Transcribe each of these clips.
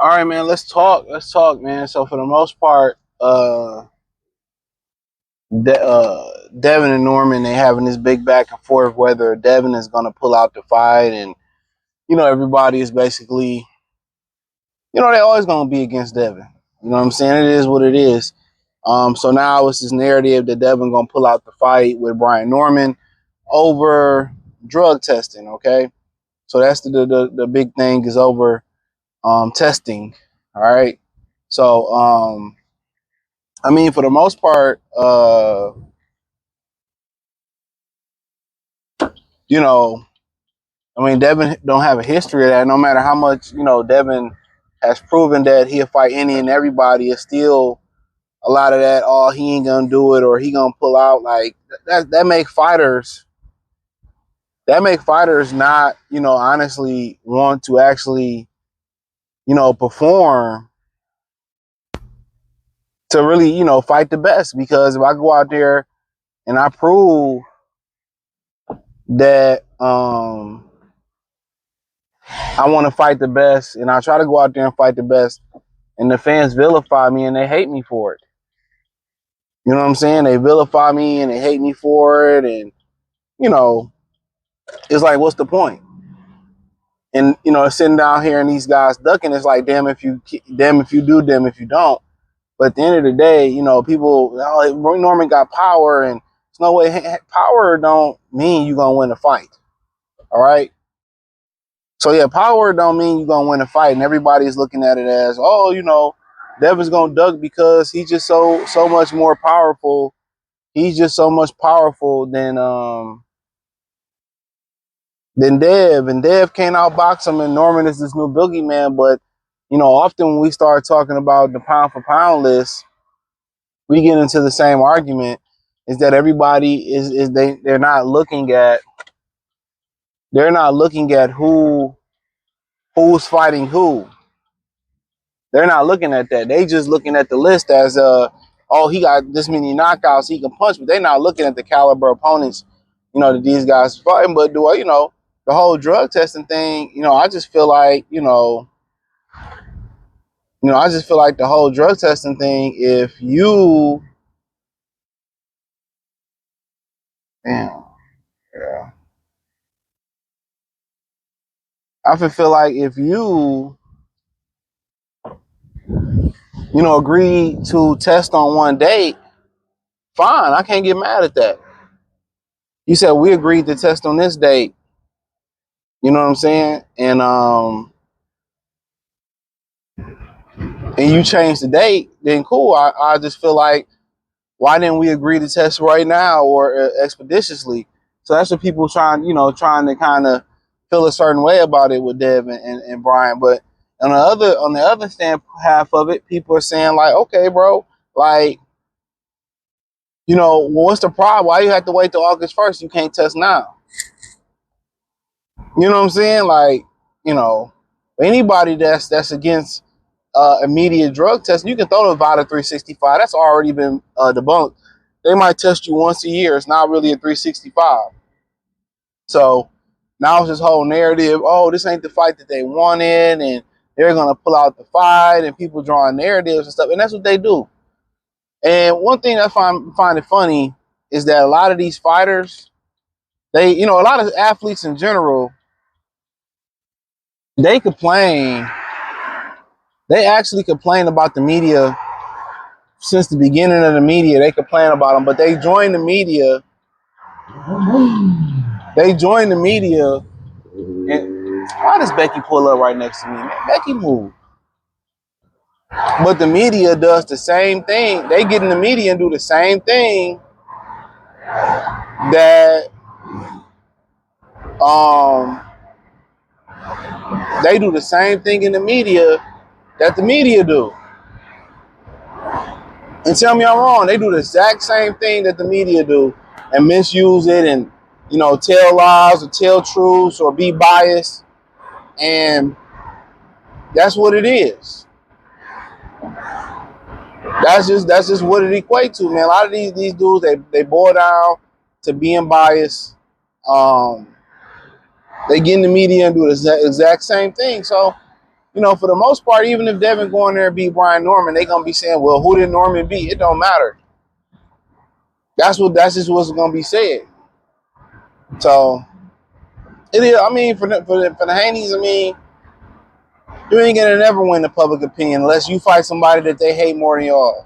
All right, man. Let's talk. Let's talk, man. So for the most part, Devin and Norman, they having this big back and forth whether Devin is going to pull out the fight, and everybody is basically, they always going to be against Devin. You know what I'm saying? It is what it is. So now it's this narrative that Devin going to pull out the fight with Brian Norman over drug testing. Okay, so that's the big thing is over testing. All right. So I mean, for the most part, you know, I mean, Devin don't have a history of that. No matter how much, Devin has proven that he'll fight any and everybody, it's still a lot of that, oh, he ain't gonna do it or he gonna pull out. Like that make fighters not, honestly want to actually, perform to really, fight the best. Because if I go out there and I prove that I want to fight the best, and I try to go out there and fight the best, and the fans vilify me and they hate me for it. You know what I'm saying? They vilify me and they hate me for it, and it's like, what's the point? And sitting down here and these guys ducking, it's like, damn if you do, damn if you don't. But at the end of the day, people, oh, Norman got power, and there's no way. Power don't mean you're gonna win a fight. All right. So yeah, power don't mean you're gonna win a fight, and everybody's looking at it as, oh, Devin's gonna duck because he's just so much more powerful. He's just so much powerful than Dev, and Dev can't outbox him, and Norman is this new boogeyman. But often when we start talking about the pound for pound list, we get into the same argument: is that everybody is they're not looking at who's fighting who. They're not looking at that. They just looking at the list as oh, he got this many knockouts, he can punch, but they're not looking at the caliber opponents, that these guys fighting. But the whole drug testing thing, I just feel like, I just feel like the whole drug testing thing, if you damn, yeah. I feel like if agree to test on one date, fine. I can't get mad at that. You said we agreed to test on this date. You know what I'm saying? And you change the date, then cool. I just feel like, why didn't we agree to test right now or expeditiously? So that's what people trying to kind of feel a certain way about it with Dev and Brian. But on the other stand half of it, people are saying like, okay, bro, like, what's the problem? Why you have to wait till August 1st? You can't test now. You know what I'm saying? Like, anybody that's against immediate drug testing, you can throw the Vita 365. That's already been debunked. They might test you once a year. It's not really a 365. So now it's this whole narrative, oh, this ain't the fight that they wanted, and they're going to pull out the fight, and people drawing narratives and stuff. And that's what they do. And one thing I find it funny is that a lot of these fighters, a lot of athletes in general, they complain. They actually complain about the media since the beginning of the media. They complain about them, but they join the media. They join the media. And why does Becky pull up right next to me? Man, Becky move. But the media does the same thing. They get in the media and do the same thing that they do the same thing in the media that the media do. And tell me I'm wrong. They do the exact same thing that the media do and misuse it and, tell lies or tell truths or be biased. And that's what it is. That's just what it equates to, man. A lot of these dudes, they boil down to being biased. Um, they get in the media and do the exact same thing. So, for the most part, even if Devin go in there and beat Brian Norman, they gonna be saying, "Well, who did Norman beat?" It don't matter. That's just what's gonna be said. So it is. I mean, for the Haneys, I mean, you ain't gonna never win the public opinion unless you fight somebody that they hate more than y'all.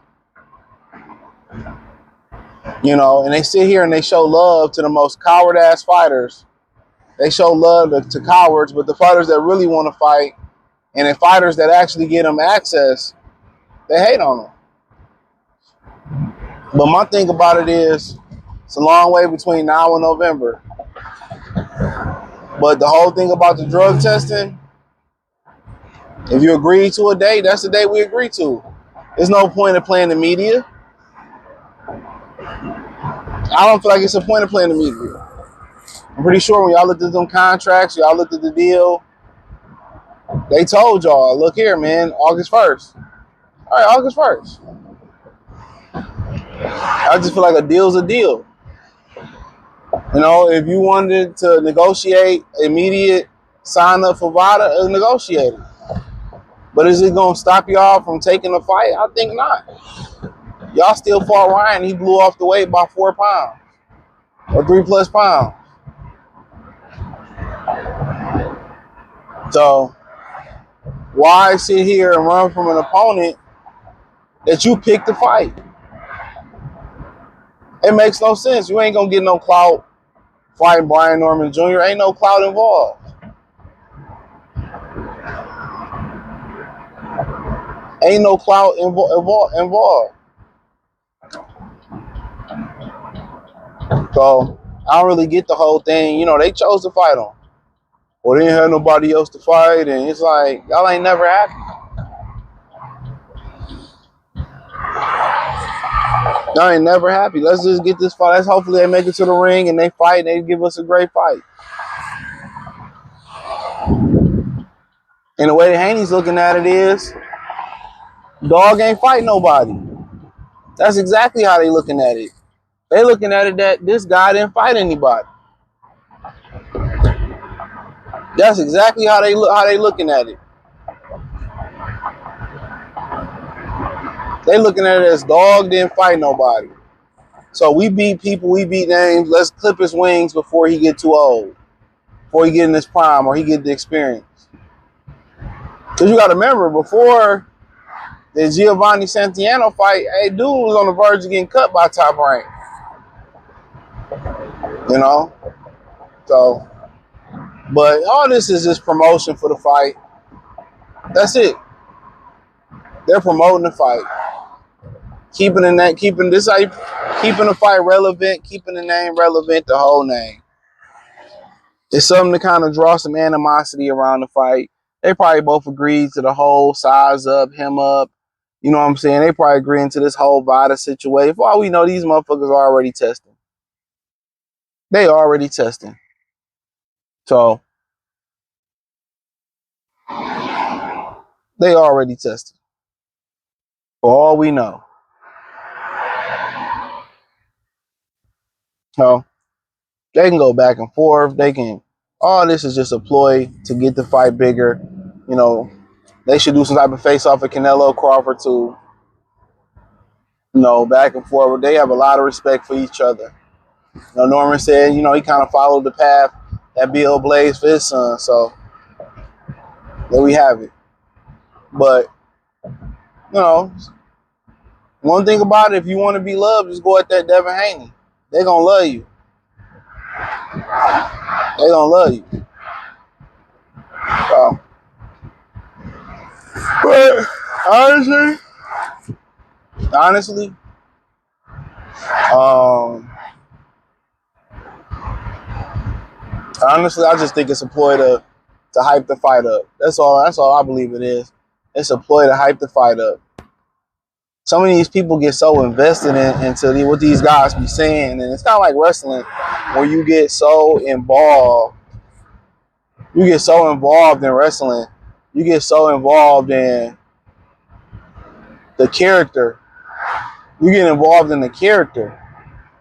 And they sit here and they show love to the most coward ass fighters. They show love to cowards, but the fighters that really want to fight and the fighters that actually get them access, they hate on them. But my thing about it is, it's a long way between now and November. But the whole thing about the drug testing, if you agree to a date, that's the day we agree to. There's no point in playing the media. I don't feel like it's a point of playing the media. I'm pretty sure when y'all looked at them contracts, y'all looked at the deal, they told y'all, look here, man, August 1st. All right, August 1st. I just feel like a deal's a deal. If you wanted to negotiate immediate sign up for VADA, negotiate it. But is it going to stop y'all from taking a fight? I think not. Y'all still fought Ryan. He blew off the weight by 4 pounds or 3+ pounds. So why sit here and run from an opponent that you picked to fight? It makes no sense. You ain't going to get no clout fighting Brian Norman Jr. Ain't no clout involved. Ain't no clout involved. So I don't really get the whole thing. They chose to fight him. Well, they didn't have nobody else to fight, and it's like, y'all ain't never happy. Y'all ain't never happy. Let's just get this fight. Let's hopefully they make it to the ring and they fight and they give us a great fight. And the way the Haney's looking at it is, dog ain't fight nobody. That's exactly how they looking at it. They looking at it that this guy didn't fight anybody. That's exactly how they looking at it. They looking at it as dog didn't fight nobody. So we beat people, we beat names. Let's clip his wings before he get too old, before he get in his prime or he get the experience. Because you got to remember, before the Giovanni Santiano fight, dude was on the verge of getting cut by Top Rank. So, but all this is just promotion for the fight. That's it. They're promoting the fight, keeping the fight relevant, keeping the name relevant, the whole name. It's something to kind of draw some animosity around the fight. They probably both agreed to the whole size up, him up. You know what I'm saying? They probably agreeing to this whole VADA situation. For all we know, these motherfuckers are already testing. They already testing. So they already tested. For all we know. So they can go back and forth. All this is just a ploy to get the fight bigger. They should do some type of face off with Canelo Crawford too. Back and forth. They have a lot of respect for each other. Norman said, he kind of followed the path that Bill blazed for his son. So there we have it. But, one thing about it, if you want to be loved, just go at that Devin Haney. They're going to love you. They're going to love you. So, but honestly, I just think it's a ploy to hype the fight up. That's all I believe it is. It's a ploy to hype the fight up. Some of these people get so invested into what these guys be saying, and it's kind of like wrestling, where you get so involved. You get so involved in wrestling. You get so involved in the character You get involved in the character,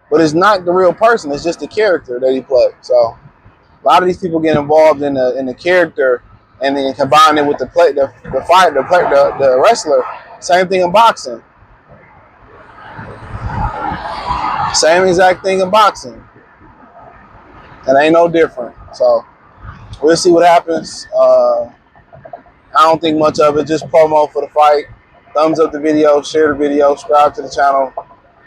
but it's not the real person. It's just the character that he played. So a lot of these people get involved in the character and then combine it with the fight, the wrestler. Same thing in boxing. Same exact thing in boxing. And ain't no different. So we'll see what happens. I don't think much of it. Just promo for the fight. Thumbs up the video, share the video, subscribe to the channel.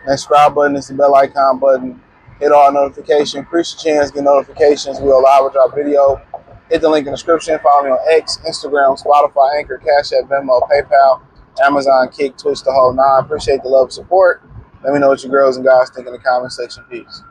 That subscribe button is the bell icon button. Hit all notifications. Increase your chance to get notifications. We'll live drop video. Hit the link in the description. Follow me on X, Instagram, Spotify, Anchor, Cash App, Venmo, PayPal, Amazon, Kick, Twitch, the whole nine. Appreciate the love and support. Let me know what you girls and guys think in the comment section. Peace.